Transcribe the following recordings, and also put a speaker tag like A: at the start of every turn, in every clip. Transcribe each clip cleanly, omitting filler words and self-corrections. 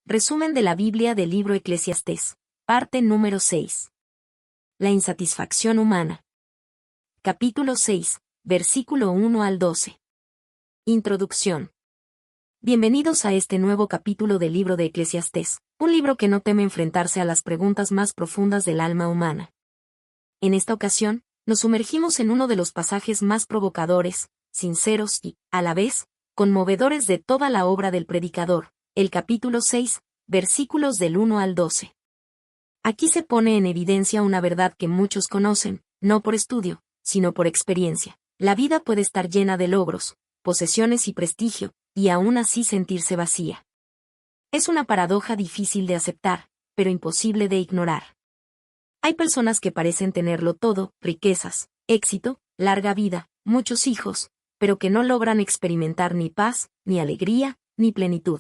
A: Resumen de la Biblia del libro Eclesiastés. Parte número 6. La insatisfacción humana. Capítulo 6, versículo 1 al 12. Introducción. Bienvenidos a este nuevo capítulo del libro de Eclesiastés, un libro que no teme enfrentarse a las preguntas más profundas del alma humana. En esta ocasión, nos sumergimos en uno de los pasajes más provocadores, sinceros y, a la vez, conmovedores de toda la obra del predicador, el capítulo 6, versículos del 1 al 12. Aquí se pone en evidencia una verdad que muchos conocen, no por estudio, sino por experiencia. La vida puede estar llena de logros, posesiones y prestigio, y aún así sentirse vacía. Es una paradoja difícil de aceptar, pero imposible de ignorar. Hay personas que parecen tenerlo todo, riquezas, éxito, larga vida, muchos hijos, pero que no logran experimentar ni paz, ni alegría, ni plenitud.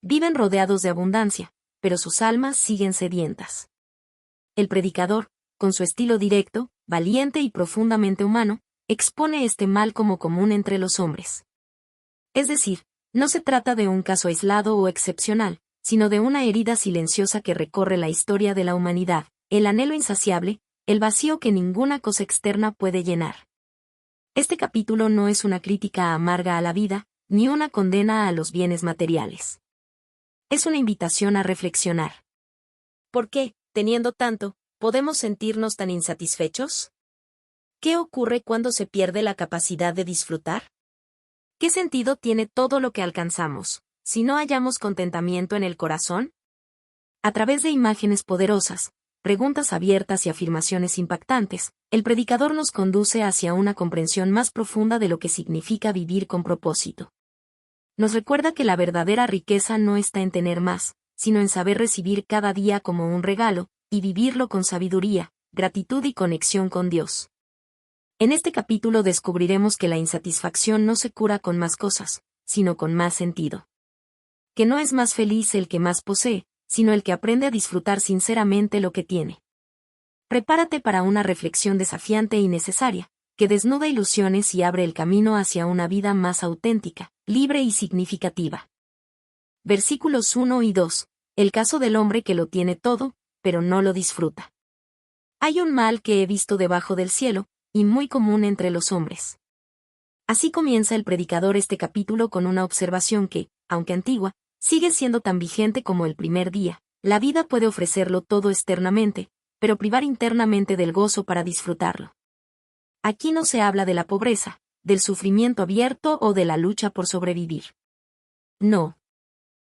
A: Viven rodeados de abundancia, pero sus almas siguen sedientas. El predicador, con su estilo directo, valiente y profundamente humano, expone este mal como común entre los hombres. Es decir, no se trata de un caso aislado o excepcional, sino de una herida silenciosa que recorre la historia de la humanidad, el anhelo insaciable, el vacío que ninguna cosa externa puede llenar. Este capítulo no es una crítica amarga a la vida, ni una condena a los bienes materiales. Es una invitación a reflexionar. ¿Por qué, teniendo tanto, podemos sentirnos tan insatisfechos? ¿Qué ocurre cuando se pierde la capacidad de disfrutar? ¿Qué sentido tiene todo lo que alcanzamos, si no hallamos contentamiento en el corazón? A través de imágenes poderosas, preguntas abiertas y afirmaciones impactantes, el predicador nos conduce hacia una comprensión más profunda de lo que significa vivir con propósito. Nos recuerda que la verdadera riqueza no está en tener más, sino en saber recibir cada día como un regalo, y vivirlo con sabiduría, gratitud y conexión con Dios. En este capítulo descubriremos que la insatisfacción no se cura con más cosas, sino con más sentido. Que no es más feliz el que más posee, sino el que aprende a disfrutar sinceramente lo que tiene. Prepárate para una reflexión desafiante y necesaria, que desnuda ilusiones y abre el camino hacia una vida más auténtica, libre y significativa. Versículos 1 y 2. El caso del hombre que lo tiene todo, pero no lo disfruta. Hay un mal que he visto debajo del cielo, y muy común entre los hombres. Así comienza el predicador este capítulo con una observación que, aunque antigua, sigue siendo tan vigente como el primer día. La vida puede ofrecerlo todo externamente, pero privar internamente del gozo para disfrutarlo. Aquí no se habla de la pobreza, del sufrimiento abierto o de la lucha por sobrevivir. No.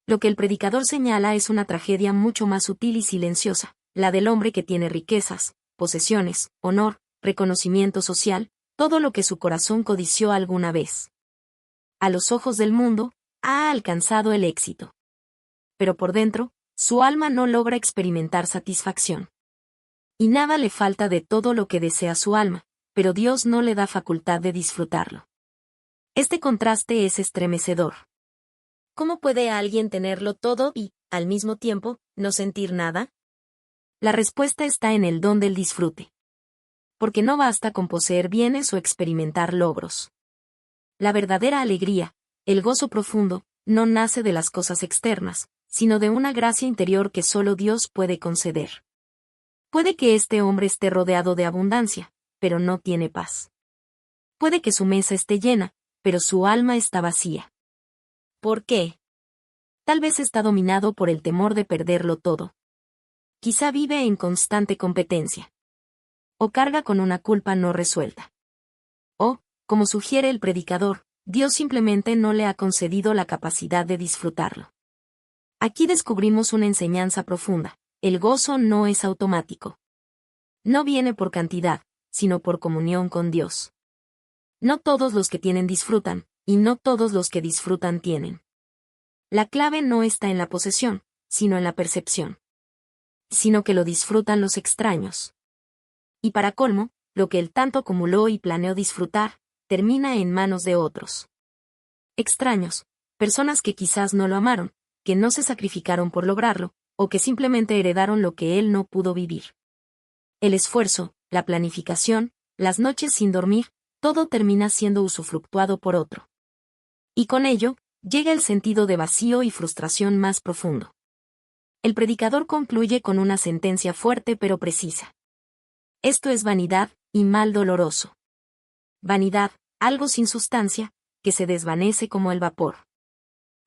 A: Lo que el predicador señala es una tragedia mucho más sutil y silenciosa, la del hombre que tiene riquezas, posesiones, honor, reconocimiento social, todo lo que su corazón codició alguna vez. A los ojos del mundo, ha alcanzado el éxito. Pero por dentro, su alma no logra experimentar satisfacción. Y nada le falta de todo lo que desea su alma, pero Dios no le da facultad de disfrutarlo. Este contraste es estremecedor. ¿Cómo puede alguien tenerlo todo y, al mismo tiempo, no sentir nada? La respuesta está en el don del disfrute. Porque no basta con poseer bienes o experimentar logros. La verdadera alegría, el gozo profundo, no nace de las cosas externas, sino de una gracia interior que solo Dios puede conceder. Puede que este hombre esté rodeado de abundancia, pero no tiene paz. Puede que su mesa esté llena, pero su alma está vacía. ¿Por qué? Tal vez está dominado por el temor de perderlo todo. Quizá vive en constante competencia. O carga con una culpa no resuelta. O, como sugiere el predicador, Dios simplemente no le ha concedido la capacidad de disfrutarlo. Aquí descubrimos una enseñanza profunda. El gozo no es automático. No viene por cantidad, sino por comunión con Dios. No todos los que tienen disfrutan, y no todos los que disfrutan tienen. La clave no está en la posesión, sino en la percepción. Sino que lo disfrutan los extraños. Y para colmo, lo que él tanto acumuló y planeó disfrutar, termina en manos de otros. Extraños, personas que quizás no lo amaron, que no se sacrificaron por lograrlo, o que simplemente heredaron lo que él no pudo vivir. El esfuerzo, la planificación, las noches sin dormir, todo termina siendo usufructuado por otro. Y con ello, llega el sentido de vacío y frustración más profundo. El predicador concluye con una sentencia fuerte pero precisa. Esto es vanidad, y mal doloroso. Vanidad, algo sin sustancia, que se desvanece como el vapor.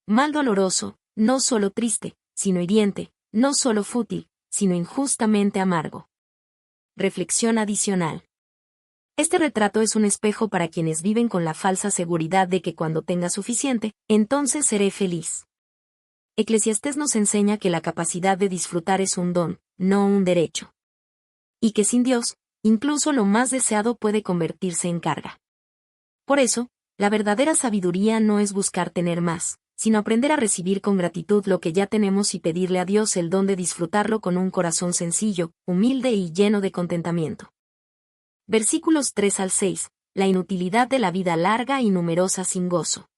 A: Mal doloroso, no solo triste, sino hiriente, no solo fútil, sino injustamente amargo. Reflexión adicional. Este retrato es un espejo para quienes viven con la falsa seguridad de que cuando tenga suficiente, entonces seré feliz. Eclesiastés nos enseña que la capacidad de disfrutar es un don, no un derecho. Y que sin Dios, incluso lo más deseado puede convertirse en carga. Por eso, la verdadera sabiduría no es buscar tener más, sino aprender a recibir con gratitud lo que ya tenemos y pedirle a Dios el don de disfrutarlo con un corazón sencillo, humilde y lleno de contentamiento. Versículos 3 al 6. La inutilidad de la vida larga y numerosa sin gozo.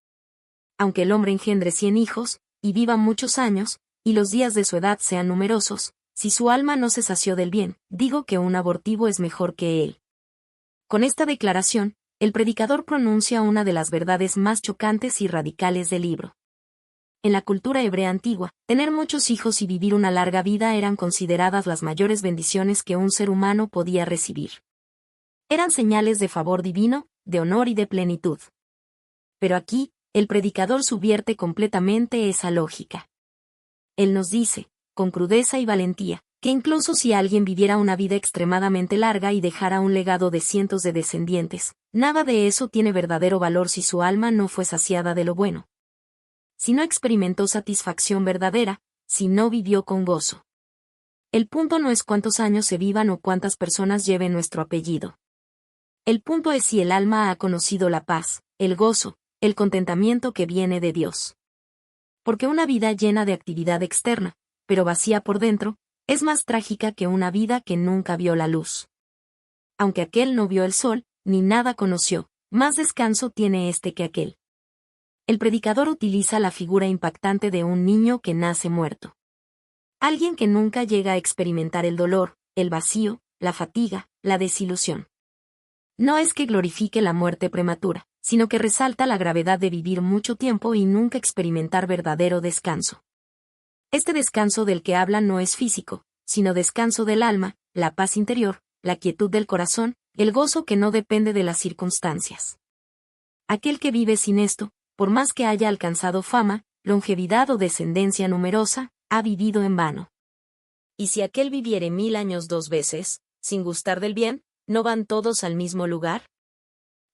A: Aunque el hombre engendre 100 hijos, y viva muchos años, y los días de su edad sean numerosos, si su alma no se sació del bien, digo que un abortivo es mejor que él. Con esta declaración, el predicador pronuncia una de las verdades más chocantes y radicales del libro. En la cultura hebrea antigua, tener muchos hijos y vivir una larga vida eran consideradas las mayores bendiciones que un ser humano podía recibir. Eran señales de favor divino, de honor y de plenitud. Pero aquí, el predicador subvierte completamente esa lógica. Él nos dice, con crudeza y valentía, que incluso si alguien viviera una vida extremadamente larga y dejara un legado de cientos de descendientes, nada de eso tiene verdadero valor si su alma no fue saciada de lo bueno. Si no experimentó satisfacción verdadera, si no vivió con gozo. El punto no es cuántos años se vivan o cuántas personas lleven nuestro apellido. El punto es si el alma ha conocido la paz, el gozo, el contentamiento que viene de Dios. Porque una vida llena de actividad externa, pero vacía por dentro, es más trágica que una vida que nunca vio la luz. Aunque aquel no vio el sol, ni nada conoció, más descanso tiene este que aquel. El predicador utiliza la figura impactante de un niño que nace muerto. Alguien que nunca llega a experimentar el dolor, el vacío, la fatiga, la desilusión. No es que glorifique la muerte prematura, sino que resalta la gravedad de vivir mucho tiempo y nunca experimentar verdadero descanso. Este descanso del que habla no es físico, sino descanso del alma, la paz interior, la quietud del corazón, el gozo que no depende de las circunstancias. Aquel que vive sin esto, por más que haya alcanzado fama, longevidad o descendencia numerosa, ha vivido en vano. Y si aquel viviere 1000 años 2 veces, sin gustar del bien, ¿no van todos al mismo lugar?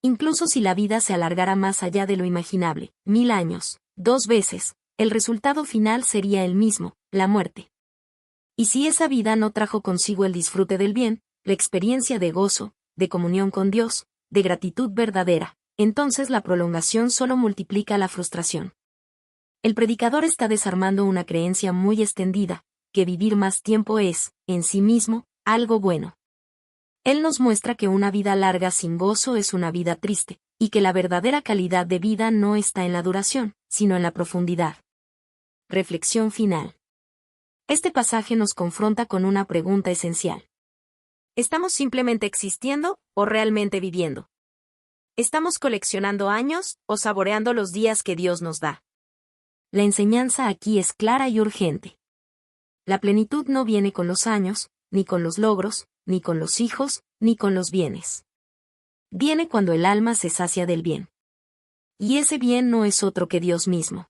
A: Incluso si la vida se alargara más allá de lo imaginable, 1000 años, 2 veces, el resultado final sería el mismo, la muerte. Y si esa vida no trajo consigo el disfrute del bien, la experiencia de gozo, de comunión con Dios, de gratitud verdadera, entonces la prolongación solo multiplica la frustración. El predicador está desarmando una creencia muy extendida, que vivir más tiempo es, en sí mismo, algo bueno. Él nos muestra que una vida larga sin gozo es una vida triste, y que la verdadera calidad de vida no está en la duración, sino en la profundidad. Reflexión final. Este pasaje nos confronta con una pregunta esencial. ¿Estamos simplemente existiendo o realmente viviendo? ¿Estamos coleccionando años o saboreando los días que Dios nos da? La enseñanza aquí es clara y urgente. La plenitud no viene con los años, ni con los logros, ni con los hijos, ni con los bienes. Viene cuando el alma se sacia del bien. Y ese bien no es otro que Dios mismo.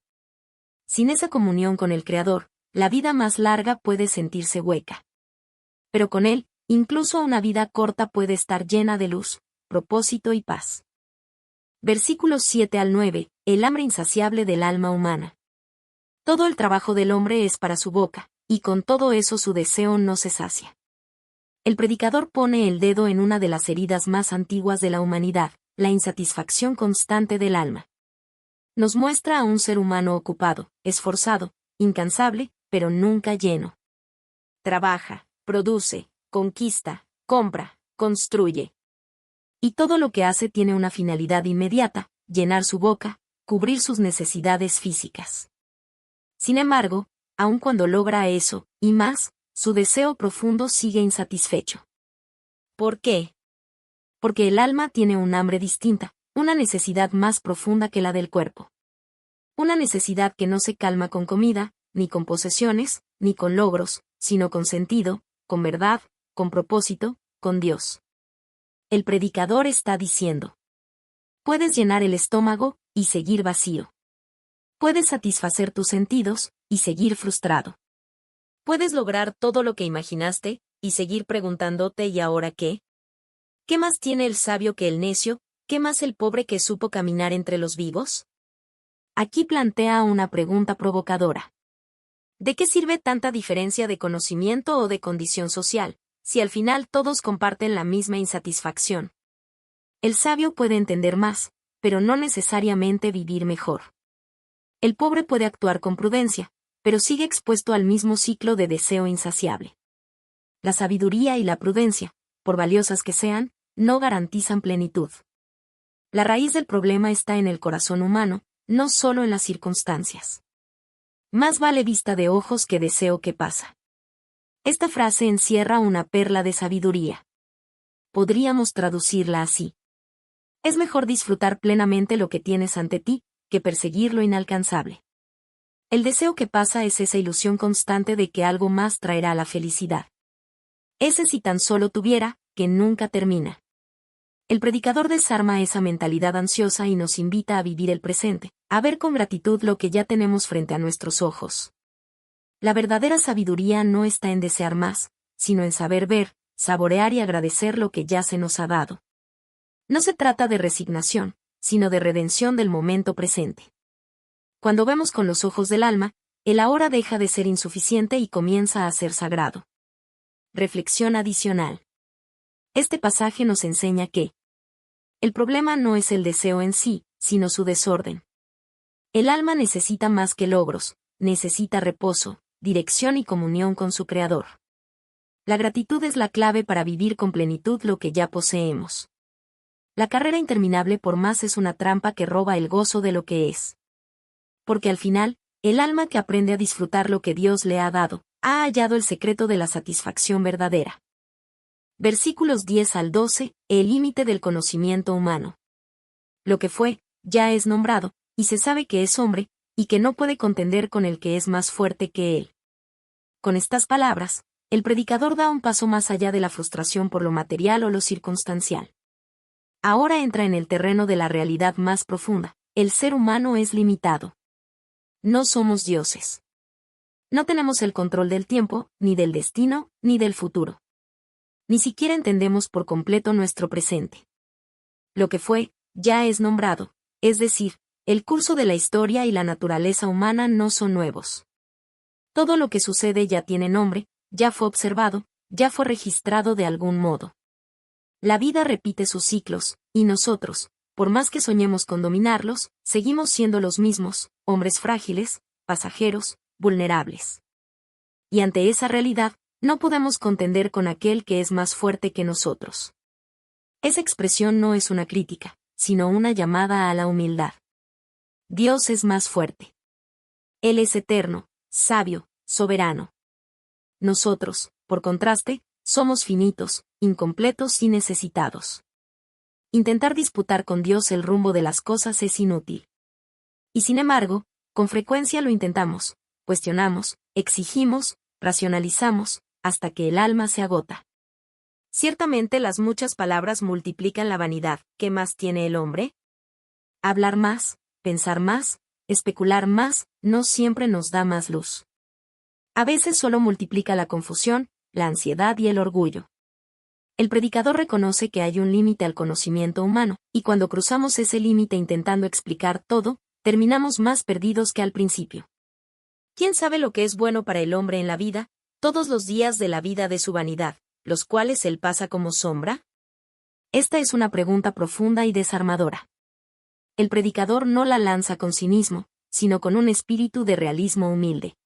A: Sin esa comunión con el Creador, la vida más larga puede sentirse hueca. Pero con Él, incluso una vida corta puede estar llena de luz, propósito y paz. Versículos 7 al 9, el hambre insaciable del alma humana. Todo el trabajo del hombre es para su boca, y con todo eso su deseo no se sacia. El predicador pone el dedo en una de las heridas más antiguas de la humanidad, la insatisfacción constante del alma. Nos muestra a un ser humano ocupado, esforzado, incansable, pero nunca lleno. Trabaja, produce, conquista, compra, construye. Y todo lo que hace tiene una finalidad inmediata, llenar su boca, cubrir sus necesidades físicas. Sin embargo, aun cuando logra eso, y más, su deseo profundo sigue insatisfecho. ¿Por qué? Porque el alma tiene un hambre distinta, una necesidad más profunda que la del cuerpo. Una necesidad que no se calma con comida, ni con posesiones, ni con logros, sino con sentido, con verdad, con propósito, con Dios. El predicador está diciendo: puedes llenar el estómago y seguir vacío. Puedes satisfacer tus sentidos y seguir frustrado. Puedes lograr todo lo que imaginaste y seguir preguntándote ¿y ahora qué? ¿Qué más tiene el sabio que el necio? ¿Qué más el pobre que supo caminar entre los vivos? Aquí plantea una pregunta provocadora. ¿De qué sirve tanta diferencia de conocimiento o de condición social, si al final todos comparten la misma insatisfacción? El sabio puede entender más, pero no necesariamente vivir mejor. El pobre puede actuar con prudencia, pero sigue expuesto al mismo ciclo de deseo insaciable. La sabiduría y la prudencia, por valiosas que sean, no garantizan plenitud. La raíz del problema está en el corazón humano, no solo en las circunstancias. Más vale vista de ojos que deseo que pasa. Esta frase encierra una perla de sabiduría. Podríamos traducirla así: es mejor disfrutar plenamente lo que tienes ante ti, que perseguir lo inalcanzable. El deseo que pasa es esa ilusión constante de que algo más traerá la felicidad. Ese si tan solo tuviera, que nunca termina. El predicador desarma esa mentalidad ansiosa y nos invita a vivir el presente, a ver con gratitud lo que ya tenemos frente a nuestros ojos. La verdadera sabiduría no está en desear más, sino en saber ver, saborear y agradecer lo que ya se nos ha dado. No se trata de resignación, sino de redención del momento presente. Cuando vemos con los ojos del alma, el ahora deja de ser insuficiente y comienza a ser sagrado. Reflexión adicional. Este pasaje nos enseña que el problema no es el deseo en sí, sino su desorden. El alma necesita más que logros, necesita reposo, dirección y comunión con su Creador. La gratitud es la clave para vivir con plenitud lo que ya poseemos. La carrera interminable por más es una trampa que roba el gozo de lo que es. Porque al final, el alma que aprende a disfrutar lo que Dios le ha dado, ha hallado el secreto de la satisfacción verdadera. Versículos 10 al 12, el límite del conocimiento humano. Lo que fue, ya es nombrado, y se sabe que es hombre, y que no puede contender con el que es más fuerte que él. Con estas palabras, el predicador da un paso más allá de la frustración por lo material o lo circunstancial. Ahora entra en el terreno de la realidad más profunda: el ser humano es limitado. No somos dioses. No tenemos el control del tiempo, ni del destino, ni del futuro. Ni siquiera entendemos por completo nuestro presente. Lo que fue, ya es nombrado, es decir, el curso de la historia y la naturaleza humana no son nuevos. Todo lo que sucede ya tiene nombre, ya fue observado, ya fue registrado de algún modo. La vida repite sus ciclos, y nosotros, por más que soñemos con dominarlos, seguimos siendo los mismos, hombres frágiles, pasajeros, vulnerables. Y ante esa realidad, no podemos contender con aquel que es más fuerte que nosotros. Esa expresión no es una crítica, sino una llamada a la humildad. Dios es más fuerte. Él es eterno, sabio, soberano. Nosotros, por contraste, somos finitos, incompletos y necesitados. Intentar disputar con Dios el rumbo de las cosas es inútil. Y sin embargo, con frecuencia lo intentamos, cuestionamos, exigimos, racionalizamos, hasta que el alma se agota. Ciertamente las muchas palabras multiplican la vanidad. ¿Qué más tiene el hombre? Hablar más, pensar más, especular más, no siempre nos da más luz. A veces solo multiplica la confusión, la ansiedad y el orgullo. El predicador reconoce que hay un límite al conocimiento humano, y cuando cruzamos ese límite intentando explicar todo, terminamos más perdidos que al principio. ¿Quién sabe lo que es bueno para el hombre en la vida, todos los días de la vida de su vanidad, los cuales él pasa como sombra? Esta es una pregunta profunda y desarmadora. El predicador no la lanza con cinismo, sino con un espíritu de realismo humilde.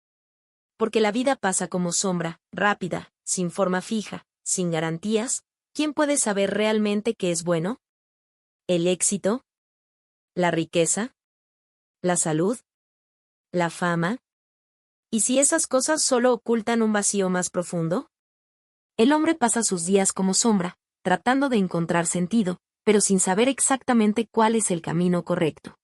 A: Porque la vida pasa como sombra, rápida, sin forma fija, sin garantías. ¿Quién puede saber realmente qué es bueno? ¿El éxito? ¿La riqueza? ¿La salud? ¿La fama? ¿Y si esas cosas solo ocultan un vacío más profundo? El hombre pasa sus días como sombra, tratando de encontrar sentido, pero sin saber exactamente cuál es el camino correcto.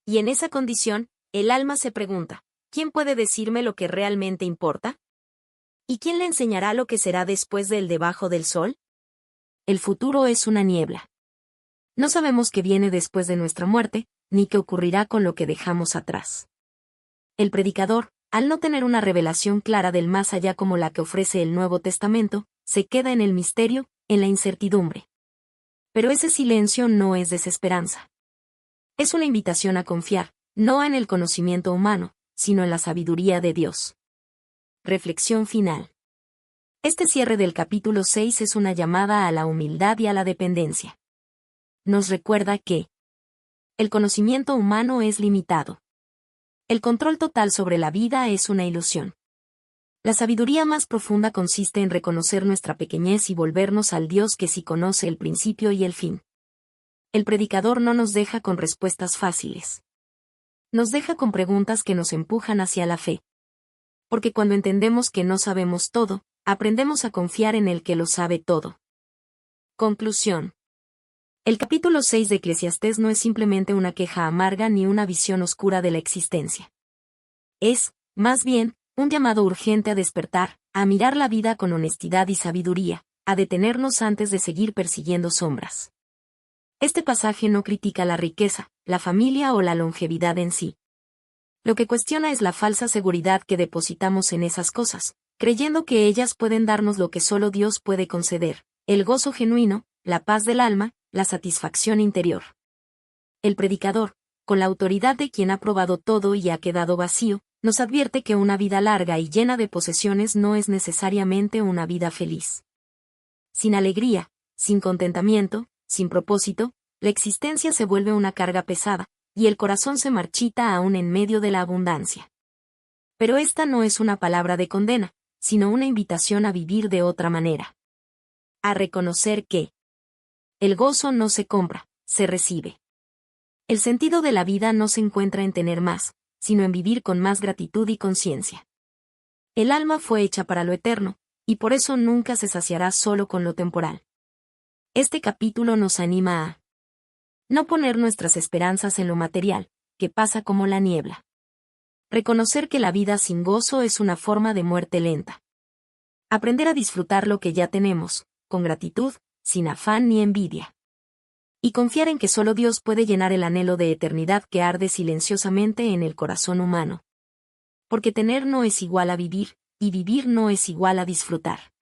A: Y en esa condición, El alma se pregunta, ¿quién puede decirme lo que realmente importa? ¿Y quién le enseñará lo que será después del debajo del sol? El futuro es una niebla. No sabemos qué viene después de nuestra muerte, ni qué ocurrirá con lo que dejamos atrás. El predicador, al no tener una revelación clara del más allá como la que ofrece el Nuevo Testamento, se queda en el misterio, en la incertidumbre. Pero ese silencio no es desesperanza. Es una invitación a confiar, no en el conocimiento humano, sino en la sabiduría de Dios. Reflexión final. Este cierre del capítulo 6 es una llamada a la humildad y a la dependencia. Nos recuerda que el conocimiento humano es limitado. El control total sobre la vida es una ilusión. La sabiduría más profunda consiste en reconocer nuestra pequeñez y volvernos al Dios que sí conoce el principio y el fin. El predicador no nos deja con respuestas fáciles. Nos deja con preguntas que nos empujan hacia la fe. Porque cuando entendemos que no sabemos todo, aprendemos a confiar en el que lo sabe todo. Conclusión. El capítulo 6 de Eclesiastés no es simplemente una queja amarga ni una visión oscura de la existencia. Es, más bien, un llamado urgente a despertar, a mirar la vida con honestidad y sabiduría, a detenernos antes de seguir persiguiendo sombras. Este pasaje no critica la riqueza, la familia o la longevidad en sí. Lo que cuestiona es la falsa seguridad que depositamos en esas cosas, creyendo que ellas pueden darnos lo que solo Dios puede conceder, el gozo genuino, la paz del alma, la satisfacción interior. El predicador, con la autoridad de quien ha probado todo y ha quedado vacío, nos advierte que una vida larga y llena de posesiones no es necesariamente una vida feliz. Sin alegría, sin contentamiento, sin propósito, la existencia se vuelve una carga pesada, y el corazón se marchita aún en medio de la abundancia. Pero esta no es una palabra de condena, sino una invitación a vivir de otra manera. A reconocer que el gozo no se compra, se recibe. El sentido de la vida no se encuentra en tener más, sino en vivir con más gratitud y conciencia. El alma fue hecha para lo eterno, y por eso nunca se saciará solo con lo temporal. Este capítulo nos anima a no poner nuestras esperanzas en lo material, que pasa como la niebla. Reconocer que la vida sin gozo es una forma de muerte lenta. Aprender a disfrutar lo que ya tenemos, con gratitud, sin afán ni envidia. Y confiar en que solo Dios puede llenar el anhelo de eternidad que arde silenciosamente en el corazón humano. Porque tener no es igual a vivir, y vivir no es igual a disfrutar.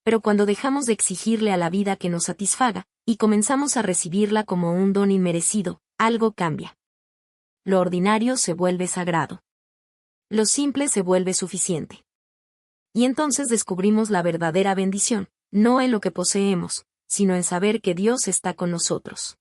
A: Pero cuando dejamos de exigirle a la vida que nos satisfaga, y comenzamos a recibirla como un don inmerecido, algo cambia. Lo ordinario se vuelve sagrado. Lo simple se vuelve suficiente. Y entonces descubrimos la verdadera bendición, no en lo que poseemos, sino en saber que Dios está con nosotros.